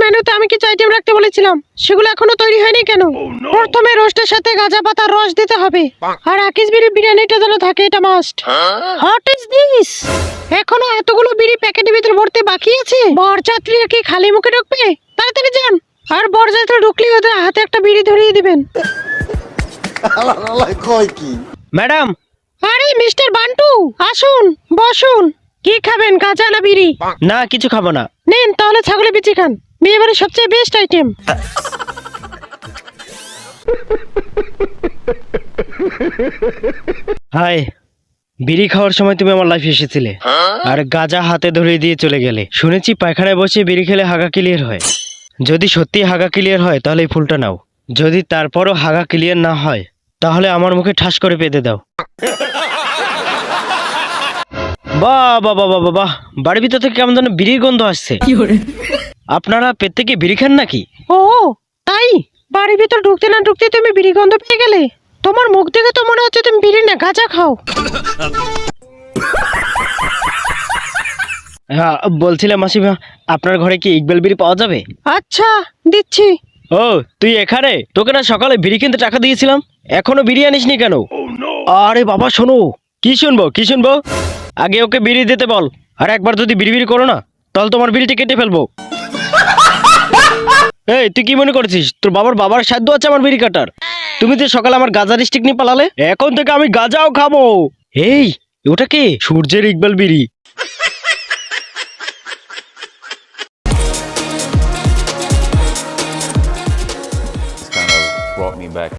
মেনুতে আমি কিছু আইটেম রাখতে বলেছিলাম, সেগুলো এখনো তৈরি হয়নি কেন? প্রথমে রোস্টের সাথে গাঁজা পাতার রস দিতে হবে, আর আকিস বিড়ি বিরিয়ানিটা যেন থাকে, এটা মাস্ট। What is this? এখনো এতগুলো বিড়ি প্যাকেটের ভিতর ভর্তি বাকি আছে। বরযাত্রীরা কি খালি মুখে ঢুকবে? তাড়াতাড়ি যান। আর বরযাত্রী ঢুকলে ওদের হাতে একটা বিড়ি ধরিয়ে দিবেন। ম্যাডাম, আরে মিস্টার বান্টু, আসুন বসুন। কি খাবেন, গাঁজা না বিড়ি? না কিছু খাবো না। নেন তাহলে ছাগলের বিচি খান, বিয়ে বাড়ির সবচেয়ে বেস্ট আইটেম। হাই, বিড়ি খাওয়ার সময় তুমি আমার লাইফে এসেছিলে, আর গাঁজা হাতে ধরিয়ে দিয়ে চলে গেলে। শুনেছি পায়খানায় বসে বিড়ি খেলে হাগা ক্লিয়ার হয়। যদি সত্যি হাগা ক্লিয়ার হয় তাহলে এই ফুলটা নাও। যদি তারপরও হাগা ক্লিয়ার না হয় তাহলে আমার মুখে ঠাস করে পেতে দাও। বাহ বাহ বাহ বাহ বাহ, বাড়ির ভিতর থেকে কেমন যেন বিড়ির গন্ধ আসছে। আপনারা প্রত্যেকে বিড়ি খান নাকি? ও তাই, বাড়ির ভিতর ঢুকতে না ঢুকতে তুমি বিড়ি গন্ধ পেয়ে গেলে? তোমার মুখ দেখে তো মনে হচ্ছে তুমি বিড়ি না গাঁজা খাও। হ্যাঁ, বলছিলাম মাসিমা, আপনার ঘরে কি ইকবাল বিড়ি পাওয়া যাবে? আচ্ছা দিচ্ছি। ও তুই এখানে? তোকে না সকালে বিড়ি কিনতে টাকা দিয়েছিলাম, এখনো বিড়ি আনিসনি কেন? আরে বাবা শোনো। কি শুনবো? আগে ওকে বিড়ি দিতে বল, আর একবার যদি বিড়ি বিড়ি করো না তাহলে তোমার বিড়িটা কেটে ফেলবো। এই তুই কি মনে করছিস তোর বাবার সাধ্য আছে আমার বিড়ি কাটার? তুমি তো সকালে আমার গাঁজার স্টিক নিয়ে পালালে, এখন থেকে আমি গাঁজাও খাবো। এই ওটা কি? সূর্যের ইকবাল বিড়ি। Kind of brought me back.